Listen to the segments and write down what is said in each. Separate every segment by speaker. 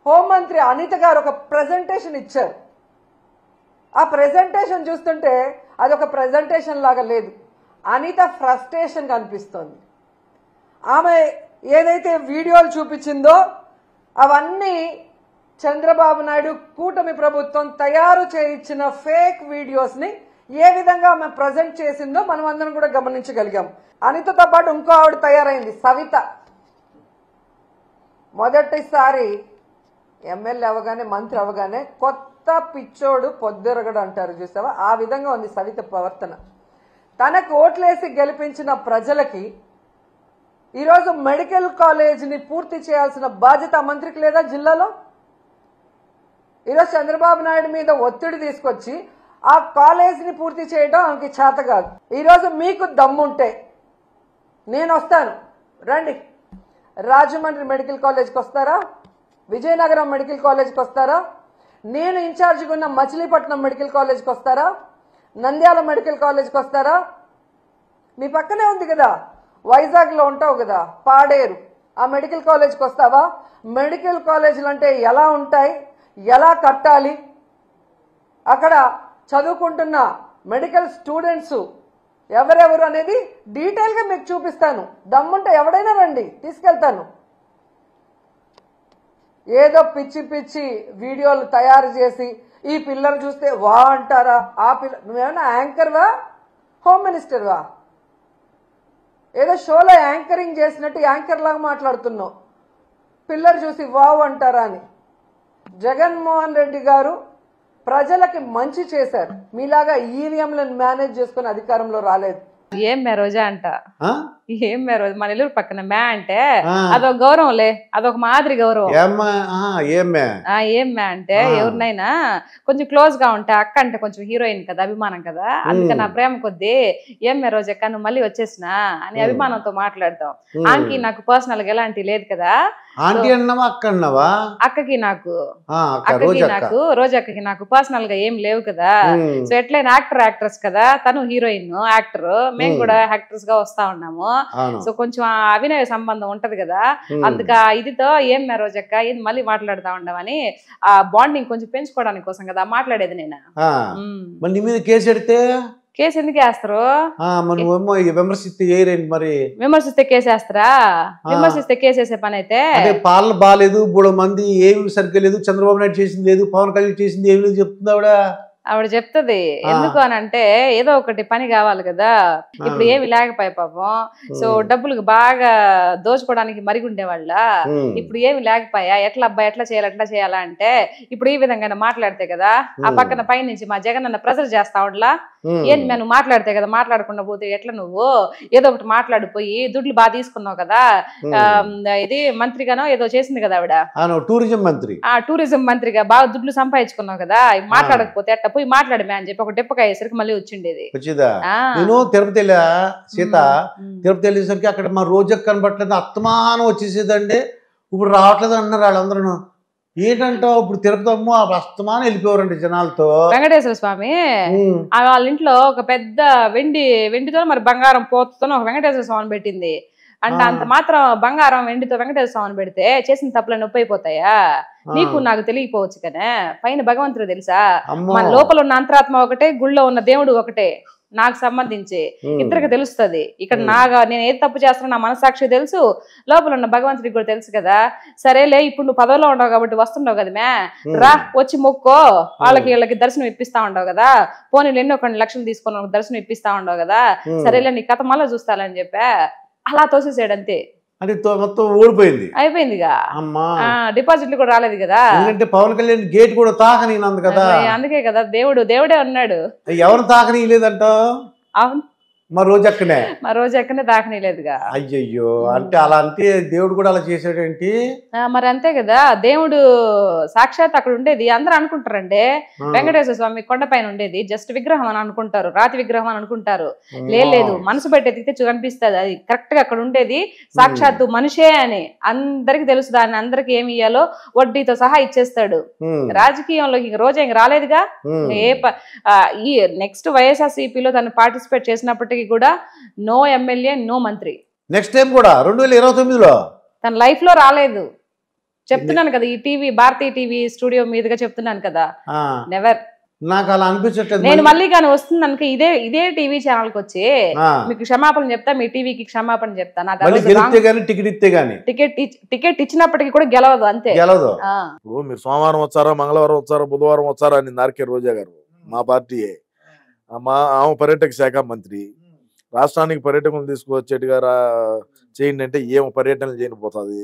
Speaker 1: హోంమంత్రి అనిత గారు ఒక ప్రెజెంటేషన్ ఇచ్చారు. ఆ ప్రెజెంటేషన్ చూస్తుంటే అదొక ప్రెజెంటేషన్ లాగా లేదు. అనిత ఫ్రస్ట్రేషన్ కనిపిస్తోంది. ఆమె ఏదైతే వీడియోలు చూపించిందో అవన్నీ చంద్రబాబు నాయుడు కూటమి ప్రభుత్వం తయారు చేయించిన ఫేక్ వీడియోస్ని ఏ విధంగా ఆమె ప్రజెంట్ చేసిందో మనం అందరం కూడా గమనించగలిగాం. అనితతో పాటు ఇంకో ఆవిడ తయారైంది, సవిత. మొదటిసారి ఎమ్మెల్యే అవగానే మంత్రి అవగానే కొత్త పిచ్చోడు పొద్దురగడు అంటారు చూసావా, ఆ విధంగా ఉంది సవిత ప్రవర్తన. తనకు ఓట్లేసి గెలిపించిన ప్రజలకి ఈరోజు మెడికల్ కాలేజీని పూర్తి చేయాల్సిన బాధ్యత మంత్రికి లేదా జిల్లాలో? ఈరోజు చంద్రబాబు నాయుడు మీద ఒత్తిడి తీసుకొచ్చి ఆ కాలేజీని పూర్తి చేయడం ఆమెకి చేత కాదు. ఈరోజు మీకు దమ్ముంటే నేను వస్తాను, రండి. రాజమండ్రి మెడికల్ కాలేజ్కి వస్తారా? విజయనగరం మెడికల్ కాలేజ్కి వస్తారా? నేను ఇన్ఛార్జిగా ఉన్న మచిలీపట్నం మెడికల్ కాలేజ్కి వస్తారా? నంద్యాల మెడికల్ కాలేజ్కి వస్తారా? మీ పక్కనే ఉంది కదా, వైజాగ్లో ఉంటావు కదా, పాడేరు, ఆ మెడికల్ కాలేజ్కి వస్తావా? మెడికల్ కాలేజీలు అంటే ఎలా ఉంటాయి, ఎలా కట్టాలి, అక్కడ చదువుకుంటున్న మెడికల్ స్టూడెంట్స్ ఎవరెవరు అనేది డీటెయిల్గా మీకు చూపిస్తాను. దమ్ముంటే ఎవడైనా రండి, తీసుకెళ్తాను. ఏదో పిచ్చి పిచ్చి వీడియోలు తయారు చేసి ఈ పిల్లలు చూస్తే వా అంటారా? ఆ పిల్ల నువ్వేమన్నా యాంకర్వా, హోమ్ మినిస్టర్వా? ఏదో షోలో యాంకరింగ్ చేసినట్టు యాంకర్ లాగా మాట్లాడుతున్నావు. పిల్లలు చూసి వావ్ అంటారా అని. జగన్మోహన్ రెడ్డి గారు ప్రజలకి మంచి చేశారు. మీలాగా ఈవీఎంలను మేనేజ్ చేసుకుని అధికారంలో రాలేదు.
Speaker 2: ఏం మే రోజా అంట, ఏం మే రోజు మన ఇల్లు పక్కన మే అంటే అదొక గౌరవంలే, అదొక మాదిరి గౌరవం. ఏం మే అంటే ఎవరినైనా కొంచెం క్లోజ్ గా ఉంటే, అక్క అంటే కొంచెం హీరోయిన్ కదా, అభిమానం కదా, అందుకని నా ప్రేమ కొద్దీ ఏం మే రోజు అక్క నువ్వు మళ్ళీ వచ్చేసినా అని అభిమానంతో మాట్లాడతాం. ఆంటీ నాకు పర్సనల్ గా ఎలాంటి లేదు కదా, అక్కకి నాకు రోజక్కకి నాకు పర్సనల్ గా ఏం లేవు కదా. సో ఎట్లయినా యాక్టర్ యాక్ట్రెస్ కదా, తను హీరోయిన్ యాక్టర్, మేము కూడా యాక్ట్రెస్ గా వస్తా ఉన్నాము. సో కొంచెం అభినయ సంబంధం ఉంటది కదా, అందుక ఇదితో ఏం మే రోజక్క ఇది మళ్ళీ మాట్లాడుతా ఉండమని ఆ బాండింగ్ కొంచెం పెంచుకోవడానికి కోసం కదా మాట్లాడేది. నేను కేసు ఎందుకు వేస్తారు? విమర్శిస్తే కేసు వేస్తారా? విమర్శిస్తే కేసు వేసే పని అయితే
Speaker 3: పాలన బాగాలేదు, మూడు మంది ఏమి సరిగ్గా లేదు, చంద్రబాబు నాయుడు చేసింది లేదు, పవన్ కళ్యాణ్ చేసింది ఏమి లేదు చెప్తుంది
Speaker 2: ఆవిడ చెప్తుంది. ఎందుకు అని అంటే ఏదో ఒకటి పని కావాలి కదా. ఇప్పుడు ఏమి లేకపోయా పాపం. సో డబ్బులకు బాగా దోచుకోవడానికి మరిగి ఉండేవాళ్ళ. ఇప్పుడు ఏమి లేకపోయా, ఎట్లా అబ్బాయి ఎట్లా చేయాలా అంటే ఇప్పుడు ఈ విధంగా మాట్లాడితే కదా ఆ పక్కన పై నుంచి మా జగన్ అన్న ప్రెజర్ చేస్తా ఉండలా. ఏంటి నువ్వు మాట్లాడితే కదా, మాట్లాడకుండా పోతే ఎట్లా? నువ్వు ఏదో ఒకటి మాట్లాడిపోయి దుడ్లు బాగా తీసుకున్నావు కదా, ఇది మంత్రిగానో ఏదో చేసింది కదా ఆవిడ, టూరిజం మంత్రిగా బాగా దుడ్లు సంపాదించుకున్నావు కదా, మాట్లాడకపోతే ఎట్లా పోయి మాట్లాడమే అని చెప్పి ఒక డెప్పకాయ వేసరికి మళ్ళీ వచ్చిండేది.
Speaker 3: నేను తిరుపతి వెళ్ళా సీత, తిరుపతి వెళ్ళేసరికి అక్కడ మా రోజు కనబట్టలేదు, అత్తమానం వచ్చేసేదండి. ఇప్పుడు రావట్లేదు అన్నారు వాళ్ళందరూ. ఏంటంటావు? ఇప్పుడు తిరుపతి అమ్మ అస్తమానం వెళ్ళిపోయారండి జనాలతో.
Speaker 2: వెంకటేశ్వర స్వామి వాళ్ళ ఇంట్లో ఒక పెద్ద వెండితో మరి బంగారం పోతుతో ఒక వెంకటేశ్వర స్వామిని పెట్టింది అంటే అంత మాత్రం బంగారం వెండితో వెంకటేశ్వర స్వామిని పెడితే చేసిన తప్పులు నొప్పి అయిపోతాయా? నీకు నాకు తెలియపోవచ్చు కానీ పైన భగవంతుడు తెలుసా? మన లోపల ఉన్న అంతరాత్మ ఒకటే, గుళ్ళో ఉన్న దేవుడు ఒకటే. నాకు సంబంధించి ఇద్దరికి తెలుస్తుంది. ఇక్కడ నేను ఏది తప్పు చేస్తున్నా నా మనసాక్షి తెలుసు, లోపల ఉన్న భగవంతుడికి కూడా తెలుసు కదా. సరేలే ఇప్పుడు నువ్వు పదవిలో ఉండవు కాబట్టి వస్తుండవు కదా, మే రా వచ్చి మొక్కో, వీళ్ళకి దర్శనం ఇప్పిస్తా ఉండవు కదా, పోనీ ఎన్నో కొన్ని లక్షలు తీసుకున్న దర్శనం ఇప్పిస్తా ఉండవు కదా, సరేలే నీ కథ మళ్ళీ చూస్తానని చెప్పా అలా తోసేసాడు అంతే.
Speaker 3: మొత్తం ఓడిపోయింది,
Speaker 2: అయిపోయిందిగా. డిపాజిట్లు కూడా రాలేదు కదా,
Speaker 3: ఎందుకంటే పవన్ కళ్యాణ్ గేట్ కూడా తాకని కదా.
Speaker 2: అందుకే కదా దేవుడే ఉన్నాడు,
Speaker 3: ఎవరు తాకని లేదంటావు?
Speaker 2: అవును,
Speaker 3: మా రోజు ఎక్కనే
Speaker 2: దాకనేలేదుగా.
Speaker 3: అయ్యయ్యో, అంటే అలా అంటే దేవుడు కూడా అలా చేసాడేంటి?
Speaker 2: మరి అంతే కదా, దేవుడు సాక్షాత్ అక్కడ ఉండేది. అందరూ అనుకుంటారండి వెంకటేశ్వర స్వామి కొండపైన ఉండేది జస్ట్ విగ్రహం అని అనుకుంటారు, రాతి విగ్రహం అని అనుకుంటారు. లేదు, మనసు పెట్టేది కనిపిస్తుంది, అది కరెక్ట్ గా అక్కడ ఉండేది సాక్షాత్తు మనిషే అని అందరికి తెలుసు. దాన్ని అందరికి ఏమి ఇయ్యాలో వడ్డీతో సహా ఇచ్చేస్తాడు. రాజకీయంలో రోజు ఇంక రాలేదుగా. ఈ నెక్స్ట్ వైఎస్ఆర్సీపీలో తను పార్టిసిపేట్ చేసినప్పటికీ కూడా నో ఎమ్మెల్యే నో మంత్రి.
Speaker 3: నెక్స్ట్ టైం కూడా 2029లో
Speaker 2: తన లైఫ్ లో రాలేదు. చెప్తున్నాను కదా, ఈ టీవీ భారతీయ టీవీ స్టూడియో మీదుగా చెప్తున్నాను కదా,
Speaker 3: ఆ,
Speaker 2: నెవర్.
Speaker 3: నాకు అలా అనిపించట్లేదు.
Speaker 2: నేను మళ్ళీ కానీ వస్తుంది అనుకో ఇదే టీవీ ఛానల్ కి వచ్చి
Speaker 3: ఆ,
Speaker 2: మీకు క్షమాపణ చెప్తా, మీ టీవీకి క్షమాపణ చెప్తా. నాకు
Speaker 3: మళ్ళీ గెలిస్తే గానీ టికెట్ ఇస్తే గానీ
Speaker 2: టికెట్ ఇచ్చినప్పటికీ కూడా గెలవదు, అంతే.
Speaker 3: గెలదు.
Speaker 2: ఆ,
Speaker 4: ఇప్పుడు మీరు సోమవారం వచ్చారా, మంగళవారం వచ్చారా, బుధవారం వచ్చారా అని నార్కే రోజా గారు మా పార్టీయే. ఆమె పర్యాటక శాఖ మంత్రి. రాష్ట్రానికి పర్యాటకులు తీసుకువచ్చేట్టుగా చేయండి అంటే ఏమో పర్యటనలు చేయనిపోతుంది.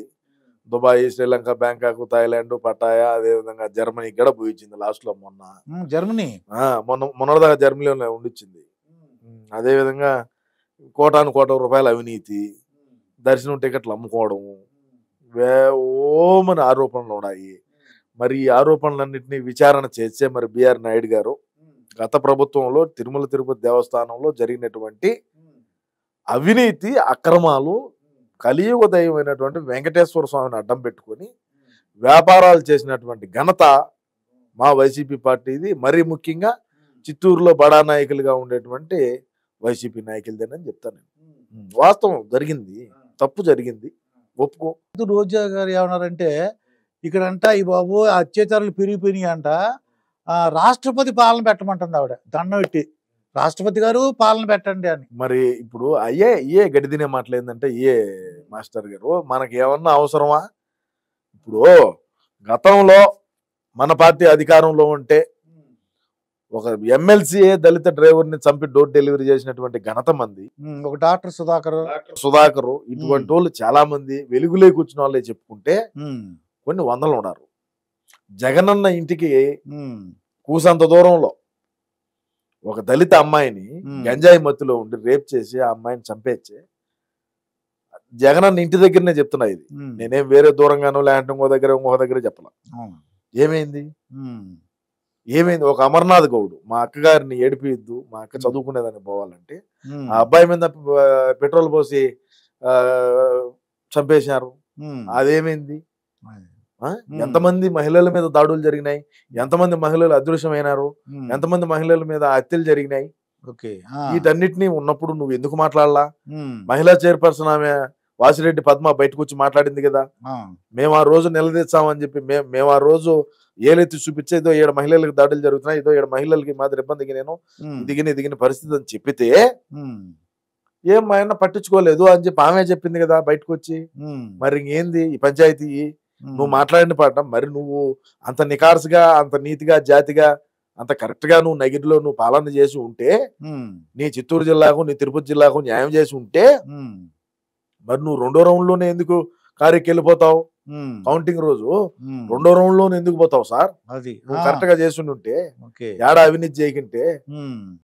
Speaker 4: Dubai, Sri Lanka, Bangkok, Thailand, Pattaya, అదేవిధంగా జర్మనీకి కూడా పోయించింది లాస్ట్ లో మొన్న.
Speaker 3: జర్మనీ
Speaker 4: మొన్నటిదాకా జర్మనీలో ఉండిచ్చింది. అదేవిధంగా కోటాను కోట్ల రూపాయల అవినీతి, దర్శనం టికెట్లు అమ్ముకోవడం, ఓమని ఆరోపణలు ఉన్నాయి. మరి ఈ ఆరోపణలన్నింటినీ విచారణ చేసే మరి బిఆర్ నాయుడు గారు గత ప్రభుత్వంలో తిరుమల తిరుపతి దేవస్థానంలో జరిగినటువంటి అవినీతి అక్రమాలు, కలియుగ దైవమైనటువంటి వెంకటేశ్వర స్వామిని అడ్డం పెట్టుకొని వ్యాపారాలు చేసినటువంటి ఘనత మా వైసీపీ పార్టీది. మరీ ముఖ్యంగా చిత్తూరులో బడా నాయకులుగా ఉండేటువంటి వైసీపీ నాయకులదేనని చెప్తాను నేను. వాస్తవం జరిగింది, తప్పు జరిగింది, ఒప్పుకో.
Speaker 3: రోజా గారు ఏమన్నారంటే ఇక్కడంట ఈ బాబు అత్యాచారాలు పెరిగిపోయినాయి అంట, రాష్ట్రపతి పాలన పెట్టమంటుంది ఆవిడ, దండం పెట్టి రాష్ట్రపతి గారు పాలన పెట్టండి అని.
Speaker 4: మరి ఇప్పుడు అయ్యే గడిదినే మాట్లాడిందంటే మాస్టర్ గారు మనకి ఏమన్నా అవసరమా? ఇప్పుడు గతంలో మన పార్టీ అధికారంలో ఉంటే ఒక ఎమ్మెల్సీ దళిత డ్రైవర్ని చంపి డోర్ డెలివరీ చేసినటువంటి ఘనత మంది.
Speaker 3: ఒక డాక్టర్
Speaker 4: సుధాకర్ ఇటువంటి వాళ్ళు చాలా మంది వెలుగులోకి వచ్చిన వాళ్ళే చెప్పుకుంటే కొన్ని వందలు ఉన్నారు. జగనన్న ఇంటికి కూసంత దూరంలో ఒక దళిత అమ్మాయిని గంజాయి మత్తులో ఉండి రేప్ చేసి ఆ అమ్మాయిని చంపేచ్చే జగనన్న ఇంటి దగ్గరనే చెప్తున్నా. ఇది నేనేం వేరే దూరంగానో లేదంటే ఇంకో దగ్గర చెప్పలా. ఏమైంది? ఒక అమర్నాథ్ గౌడ్ మా అక్కగారిని ఏడిపియద్దు, మా అక్క చదువుకునేదాన్ని పోవాలంటే ఆ అబ్బాయి మీద పెట్రోల్ పోసి చంపేశారు. అదేమైంది? ఎంతమంది మహిళల మీద దాడులు జరిగినాయి, ఎంతమంది మహిళలు అదృశ్యమైనారు, ఎంతమంది మహిళల మీద హత్యలు జరిగినాయి. వీటన్నిటినీ ఉన్నప్పుడు నువ్వు ఎందుకు మాట్లాడలా? మహిళా చైర్పర్సన్ ఆమె వాసిరెడ్డి పద్మ బయటకు వచ్చి మాట్లాడింది కదా, మేము ఆ రోజు నిలదీస్తామని చెప్పి. మేము ఆ రోజు ఏలెత్తి చూపించే ఇదో 7 మహిళలకు దాడులు జరుగుతున్నాయి, ఇదో 7 మహిళలకి మాదిరి ఇబ్బందికి నేను దిగిన పరిస్థితి అని చెప్పితే ఏం మా ఆయన పట్టించుకోలేదు అని చెప్పి ఆమె చెప్పింది కదా బయటకు వచ్చి. మరి ఇంకేంది ఈ పంచాయతీ? నువ్వు మాట్లాడిన పాట మరి నువ్వు అంత నికార్సుగా, అంత నీతిగా, జాతిగా, అంత కరెక్ట్ గా నువ్వు నగిరిలో నువ్వు పాలన చేసి ఉంటే, నీ చిత్తూరు జిల్లాకు నీ తిరుపతి జిల్లాకు న్యాయం చేసి ఉంటే, మరి నువ్వు 2వ రౌండ్ లోనే ఎందుకు కారుకి వెళ్ళిపోతావు? కౌంటింగ్ రోజు 2వ రౌండ్ లోనే ఎందుకు పోతావు సార్? నువ్వు కరెక్ట్ గా చేసి ఉంటే, ఏడా అవినీతి చేయకుంటే